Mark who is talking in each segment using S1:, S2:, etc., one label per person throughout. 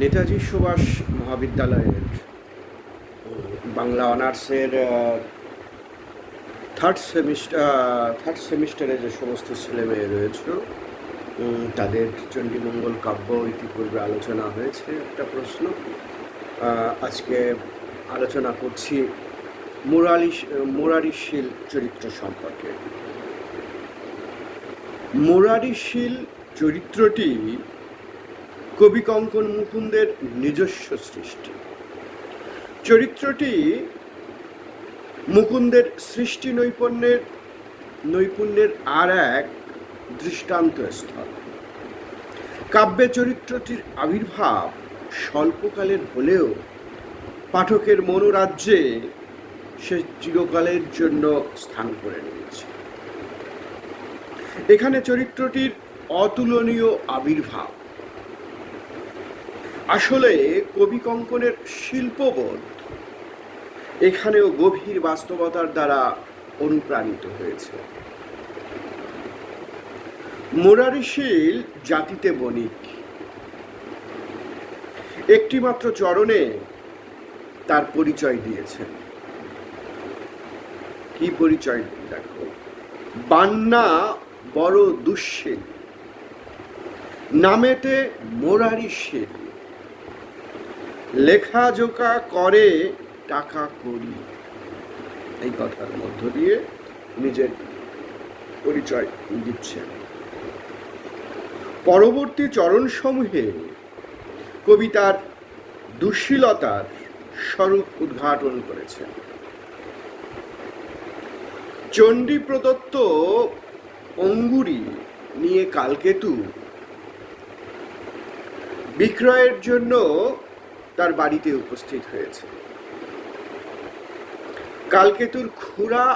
S1: নেতাজি সুভাষ মহাবিদ্যালয়ের বাংলা অনার্সের থার্ড সেমিস্টারে যে সমস্ত ছেলেমেয়ে রয়েছে তাদের চণ্ডীমঙ্গল কাব্য ইতিপূর্বে আলোচনা হয়েছে। একটা প্রশ্ন আজকে আলোচনা করছি মুরারিশীল চরিত্র সম্পর্কে। মুরারিশীল চরিত্রটি কবি কঙ্কন মুকুন্দের নিজস্ব সৃষ্টি। চরিত্রটি মুকুন্দের সৃষ্টি নৈপুণ্যের আর এক দৃষ্টান্ত স্থল। কাব্যে চরিত্রটির আবির্ভাব স্বল্পকালের হলেও পাঠকের মনোরাজ্যে সে চিরকালের জন্য স্থান করে নিয়েছে। এখানে চরিত্রটির অতুলনীয় আবির্ভাব। আসলে কবি কঙ্কনের শিল্পবোধ এখানেও গভীর বাস্তবতার দ্বারা অনুপ্রাণিত হয়েছে। মুরারিশীল জাতিতে বণিক, একটিমাত্র চরণে তার পরিচয় দিয়েছেন। কি পরিচয়? দেখো, বান্না বড় দুঃশীল, নামেতে মুরারিশীল, লেখাজোকা করে টাকা করি। এই কথার মধ্য দিয়ে নিজের পরিচয় দিচ্ছেন। পরবর্তী চরণসমূহে কবিতার দুঃশীলতার স্বরূপ উদ্ঘাটন করেছেন। চণ্ডী প্রদত্ত অঙ্গুরি নিয়ে কালকেতু বিক্রয়ের জন্য তার বাড়িতে উপস্থিত হয়েছে। কালকেতুর খুড়া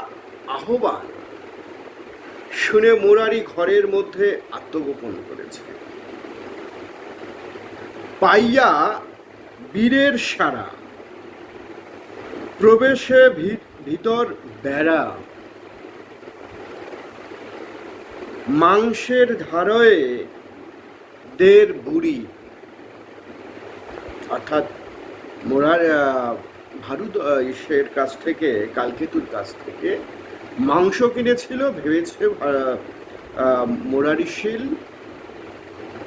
S1: আহ্বান শুনে মুরারি ঘরের মধ্যে আত্মগোপন করেছে। পাইয়া বীরের সারা, প্রবেশে ভিতর বেড়া, মাংসের ধারয়ে দের বুড়ি। অর্থাৎ ভারুদের কাছ থেকে, কালকেতুর কাছ থেকে মাংস কিনেছিল। ভেবেছে মুরারিশীল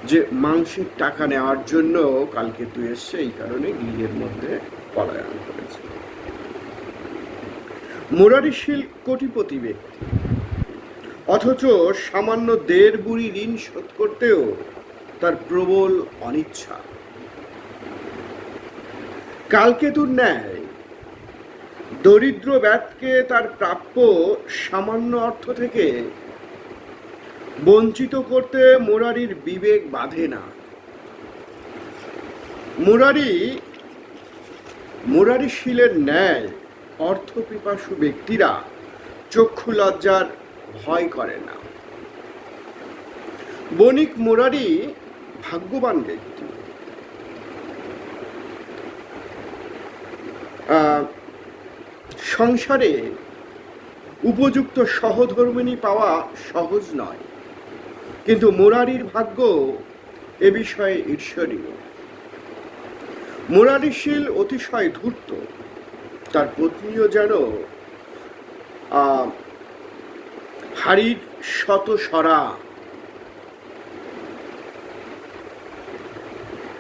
S1: যে মাংসের টাকা নেওয়ার জন্য কালকেতু এসছে, এই কারণে গৃহের মধ্যে পলায়ন করেছে। মুরারিশীল কোটিপতি ব্যক্তি, অথচ সামান্য ১.৫ বুড়ি ঋণ শোধ করতেও তার প্রবল অনিচ্ছা। কালকেতুর ন্যায় দরিদ্র ব্যক্তিকে তার প্রাপ্য সামান্য অর্থ থেকে বঞ্চিত করতে মুরারির বিবেক বাঁধে না। মুরারিশীলের ন্যায় অর্থপিপাসু ব্যক্তিরা চক্ষু লজ্জার ভয় করে না। বণিক মুরারি ভাগ্যবান ব্যক্তি। সংসারে উপযুক্ত সহধর্মিণী পাওয়া সহজ নয়, কিন্তু মুরারির ভাগ্য এ বিষয়ে ঈর্ষণীয়। মুরারিশীল অতিশয় ধূর্ত, তার পত্নীও যেন হাড়ির শত সরা।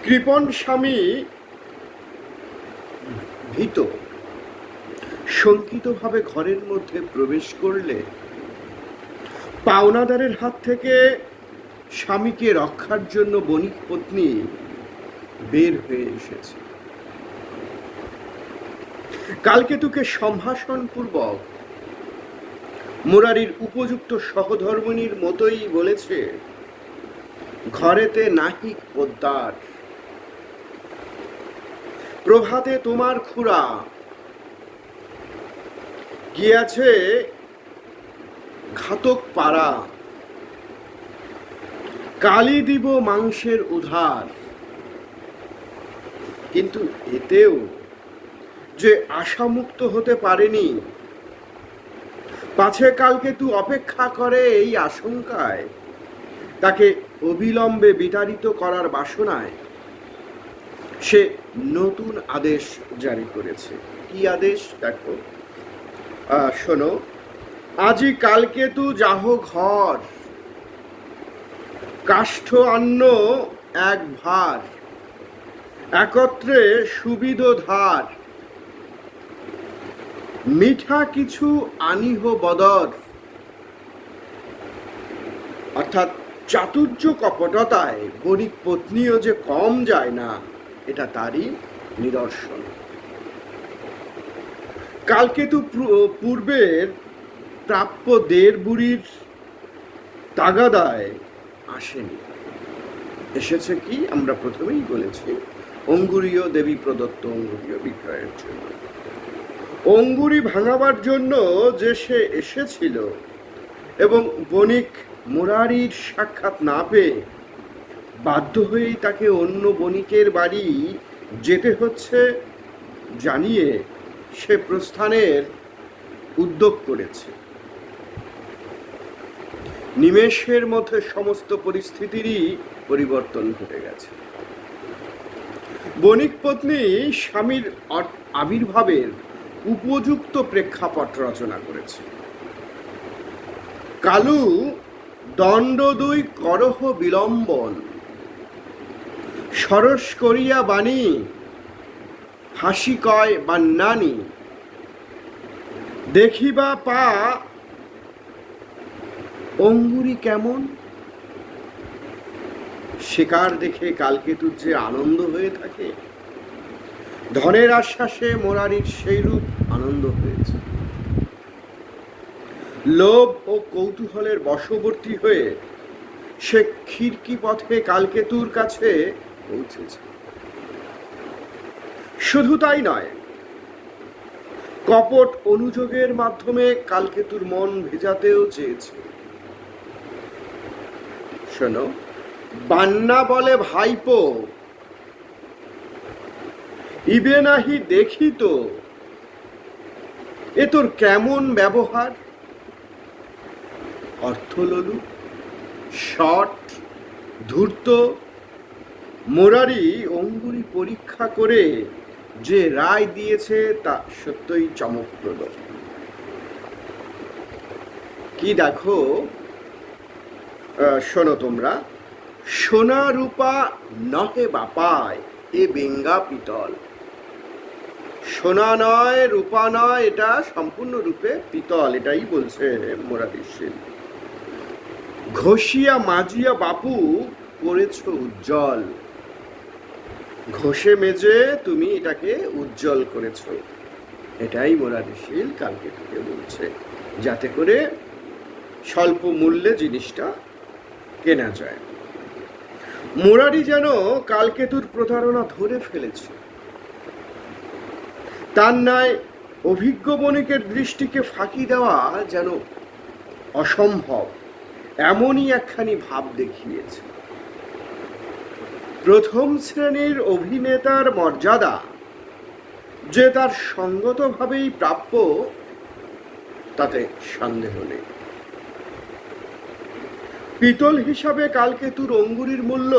S1: কৃপণ স্বামী ভীত, শঙ্কিতভাবে ঘরের মধ্যে প্রবেশ করলে পাওনাদারের হাত থেকে স্বামীকে রক্ষার জন্য বণিক পত্নী বের হয়ে এসেছে। কালকেতুকে সম্ভাষণপূর্বক মুরারির উপযুক্ত সহধর্মিণীর মতোই বলেছে, ঘরেতে নাহিক পোদ্দার, প্রভাতে তোমার খুড়া গিয়াছে ঘাতক পাড়া, কালি দিব মাংসের উধার। কিন্তু এতেও যে আশামুক্ত হতে পারেনি, পাছে কালকেতু অপেক্ষা করে এই আশঙ্কায় তাকে অবিলম্বে বিতাড়িত করার বাসনায় সে নতুন আদেশ জারি করেছে। কি আদেশ দেখো, শোনো, আজি কালকেতু যাহ ঘর, কাষ্ঠ অন্ন এক ভার, একত্রে সুবিধ ধার, মিঠা কিছু আনিহ বদর। অর্থাৎ চাতুর্য কপটতায় বণিক পত্নীও যে কম যায় না, এটা তারই নিদর্শন। কালকেতু পূর্বের প্রাপ্য দেড় বুড়ির তাগাদায় আসেনি, এসেছে কি আমরা প্রথমেই বলেছি, অঙ্গুরীয় দেবী প্রদত্ত অঙ্গুরীয় বিক্রয়ের জন্য। অঙ্গুরি ভাঙাবার জন্য যে সে এসেছিল এবং বণিক মুরারির সাক্ষাৎ না পেয়ে বাধ্য হয়েই তাকে অন্য বণিকের বাড়ি যেতে হচ্ছে জানিয়ে সে প্রস্থানের উদ্যোগ করেছে। নিমেষের মধ্যে সমস্ত পরিস্থিতিরই পরিবর্তন ঘটে গেছে। বণিক পত্নী স্বামীর আবির্ভাবের উপযুক্ত প্রেক্ষাপট রচনা করেছে। কালু দণ্ড দুই করহ বিলম্বন, সরস করিয়া বাণী হাসি কয় বান্নানি, দেখিবা পা অঙ্গুরি কেমন। শিকার দেখে কালকেতুর যে আনন্দ হয়ে থাকে, ধনের আশ্বাসে মুরারির সেইরূপ আনন্দ হয়েছে। লোভ ও কৌতূহলের বশবর্তী হয়ে সে খিড়কি পথে কালকেতুর কাছে পৌঁছেছে। শুধু তাই নয়, কপট অনুযোগের মাধ্যমে কালকেতুর মন ভেজাতেও চেয়েছে। শোনো, বান্না বলে ভাইপো, ইবে নাহি দেখি তো, এ তোর কেমন ব্যবহার। অর্থলোলু, শট, ধূর্ত। মুরারি অঙ্গুরি পরীক্ষা করে যে রায় দিয়েছে তা সত্যই চমকপ্রদ। কি দেখো, শোনো তোমরা, সোনা রূপা নহে বাপায়, এ বেঙ্গা পিতল। সোনা নয়, রূপা নয়, এটা সম্পূর্ণ রূপে পিতল, এটাই বলছে মুরারির শীল। ঘষিয়া মাজিয়া বাপু করেছ উজ্জ্বল, ঘষে মেজে তুমি এটাকে উজ্জ্বল করেছ, এটাই মুরারির শীল কালকেতুকে বলছে, যাতে করে স্বল্প মূল্যে জিনিসটা কেনা যায়। মুরারি যেন কালকেতুর প্রতারণা ধরে ফেলেছে। তার ন্যায় অভিজ্ঞ বণিকের দৃষ্টিকে ফাঁকি দেওয়া যেন অসম্ভব, এমনই একখানি ভাব দেখিয়েছে। প্রথম শ্রেণীর অভিনেতার মর্যাদা যে তার সঙ্গতভাবেই প্রাপ্য, তাতে সন্দেহ নেই। পিতল হিসাবে কালকেতুর অঙ্গুরির মূল্য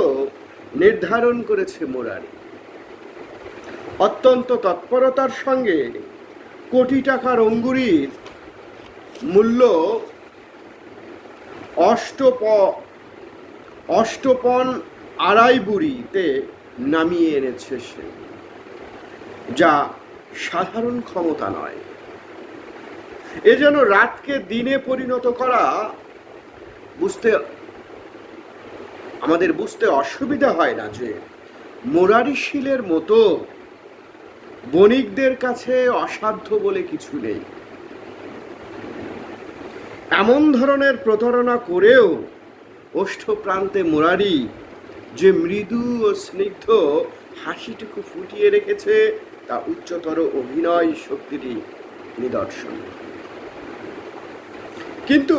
S1: নির্ধারণ করেছে মুরারি। অত্যন্ত তৎপরতার সঙ্গে কোটি টাকার অঙ্গুরির মূল্য অষ্টপন আড়াই বুড়িতে নামিয়ে এনেছে সে, যা সাধারণ ক্ষমতা নয়। এ যেন রাতকে দিনে পরিণত করা। আমাদের বুঝতে অসুবিধা হয় না যে মুরারি শীলের মতো বণিকদের কাছে অসাধ্য বলে কিছু নেই। এমন ধরনের প্রতারণা করেও ওষ্ঠপ্রান্তে মুরারি যে মৃদু ও স্নিগ্ধ হাসিটুকু ফুটিয়ে রেখেছে, তা উচ্চতর অভিনয় শক্তিরই নিদর্শন। কিন্তু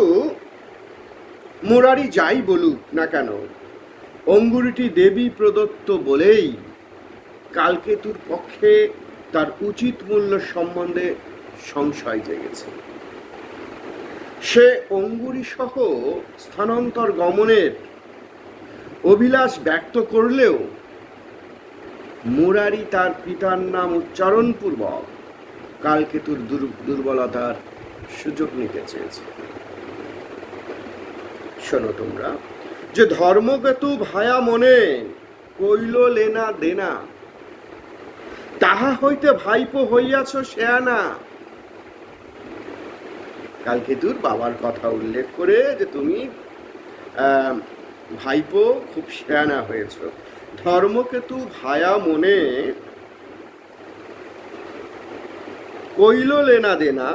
S1: মুরারি যাই বলুক না কেন, অঙ্গুরিটি দেবী প্রদত্ত বলেই কালকেতুর পক্ষে তার উচিত মূল্য সম্বন্ধে সংশয় জেগেছে। সে অঙ্গুরি সহ স্থানান্তর গমনের অভিলাষ ব্যক্ত করলেও মুরারি তার পিতার নাম উচ্চারণপূর্বক কালকেতুর দুর্বলতার সুযোগ নিতে চেয়েছে। শোনো তোমরা, যে ধর্মকেতু ভায়া মনে কইল লেনা দেনা, তাহা হইতে ভাইপো হইয়াছ শেয়ানা। কালকেতুর বাবার কথা উল্লেখ করে যে তুমি ভাইপো খুব শেয়ানা হয়েছ। ধর্মকেতু ভায়া মনে কইল লেনা দেনা,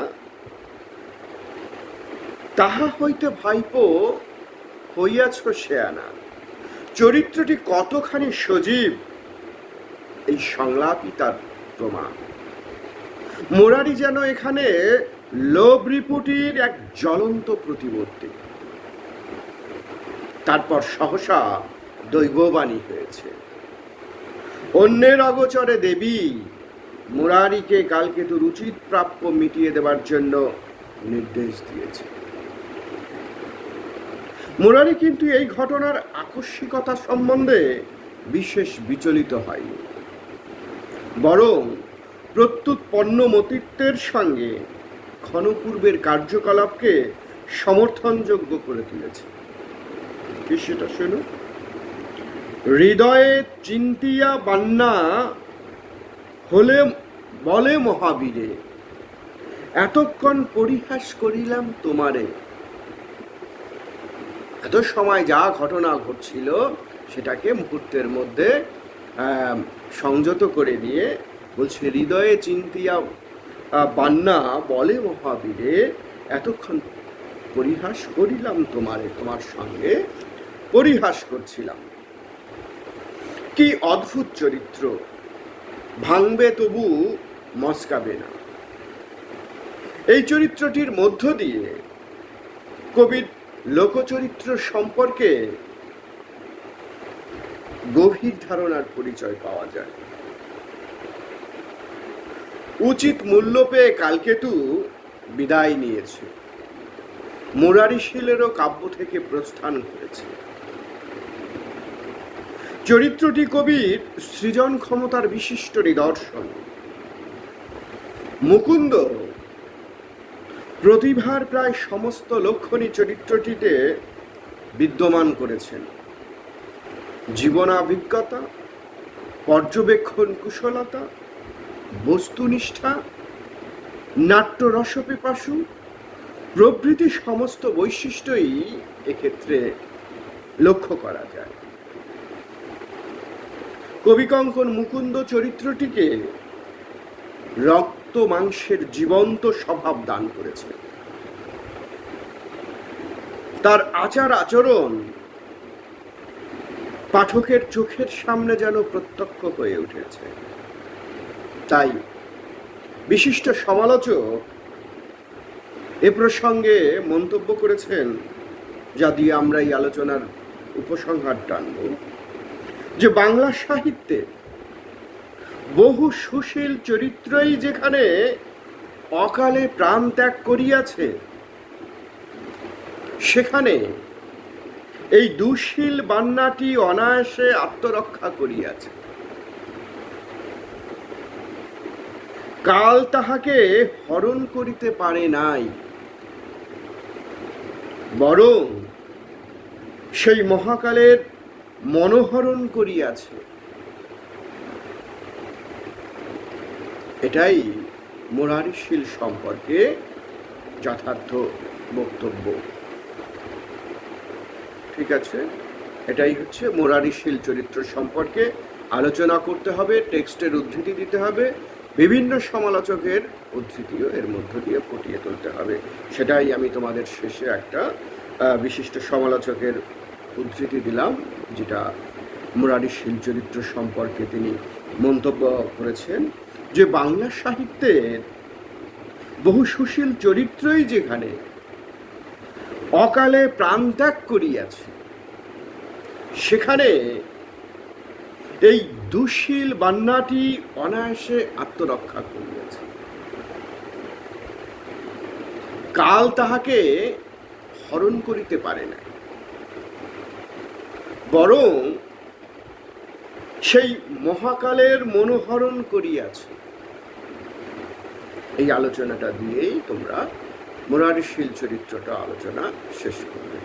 S1: তাহা হইতে ভাইপো হইয়াছ শেয়ানা। চরিত্রটি কতখানি সজীব এই সংলাপই তার প্রমাণ। মুরারি যেন এখানে লোভ রিপুটির এক জ্বলন্ত প্রতিমূর্তি। তারপর সহসা দৈববাণী হয়েছে। অন্যের অগোচরে দেবী মুরারিকে কালকেতুর উচিত প্রাপ্য মিটিয়ে দেবার জন্য নির্দেশ দিয়েছে। মুরারি কিন্তু এই ঘটনার আকস্মিকতা সম্বন্ধে বিশেষ বিচলিত হয়নি, বরং প্রত্যুৎপন্ন মতিত্বের সঙ্গে ক্ষণপূর্বের কার্যকলাপকে সমর্থনযোগ্য করে তুলেছে। কি সেটা শোনো। হৃদয়ে চিন্তিয়া বান্না হলে বলে মহাবীরে, এতক্ষণ পরিহাস করিলাম তোমারে। এত সময় যা ঘটনা ঘটছিল সেটাকে মুহূর্তের মধ্যে সংযত করে নিয়ে বলছে, হৃদয়ে চিন্তিয়া বান্না বলে মহাবীরে, এতক্ষণ পরিহাস করিলাম তোমারে, তোমার সঙ্গে পরিহাস করছিলাম। কি অদ্ভুত চরিত্র, ভাঙবে তবু মস্কাবে না। এই চরিত্রটির মধ্য দিয়ে কবির লোকচরিত্র সম্পর্কে গভীর ধারণার পরিচয় পাওয়া যায়। উচিত মূল্য পেয়ে কালকেতু বিদায় নিয়েছে, মুরারিশীলেরও কাব্য থেকে প্রস্থান করেছে। চরিত্রটি কবির সৃজন ক্ষমতার বিশিষ্ট নিদর্শন। মুকুন্দ প্রতিভার প্রায় সমস্ত লক্ষণই চরিত্রটিতে বিদ্যমান করেছেন। জীবনাভিজ্ঞতা, পর্যবেক্ষণ কুশলতা, বস্তুনিষ্ঠা, নাট্যরসপিপাসু প্রভৃতি সমস্ত বৈশিষ্ট্যই এক্ষেত্রে লক্ষ্য করা যায়। কবিকঙ্কন মুকুন্দ চরিত্রটিকে রক্ত মাংসের জীবন্ত স্বভাব দান করেছে। তার আচার আচরণ পাঠকের চোখের সামনে যেন প্রত্যক্ষ হয়ে উঠেছে। তাই বিশিষ্ট সমালোচক এ প্রসঙ্গে মন্তব্য করেছেন, যা দিয়ে আমরা এই আলোচনার উপসংহার টানব, যে বাংলা সাহিত্যে বহু সুশীল চরিত্রই যেখানে অকালে প্রাণ ত্যাগ করিয়াছে, সেখানে এই দুশীল বান্নাটি অনায়াসে আত্মরক্ষা করিয়াছে। কাল তাহাকে হরণ করিতে পারে নাই, বরং সেই মহাকালের মনোহরণ করিয়াছে। এটাই মুরারিশীল সম্পর্কে যথার্থ বক্তব্য। ঠিক আছে, এটাই হচ্ছে মুরারিশীল চরিত্র সম্পর্কে আলোচনা করতে হবে, টেক্সটের উদ্ধৃতি দিতে হবে, বিভিন্ন সমালোচকের উদ্ধৃতিও এর মধ্য দিয়ে ফুটিয়ে তুলতে হবে। সেটাই আমি তোমাদের শেষে একটা বিশিষ্ট সমালোচকের উদ্ধৃতি দিলাম, যেটা মুরারিশীল চরিত্র সম্পর্কে তিনি মন্তব্য করেছেন, যে বাংলা সাহিত্যের বহু সুশীল চরিত্রই যেখানে অকালে প্রাণত্যাগ করিয়াছে, সেখানে এই দুশীল বান্নাটি অনায়াসে আত্মরক্ষা করিয়াছে। কাল তাহাকে হরণ করিতে পারে না, বরং সেই মহাকালের মনোহরণ করিয়াছে। এই আলোচনাটা দিয়েই তোমরা মুরারিশীল চরিত্রটা আলোচনা শেষ করবে।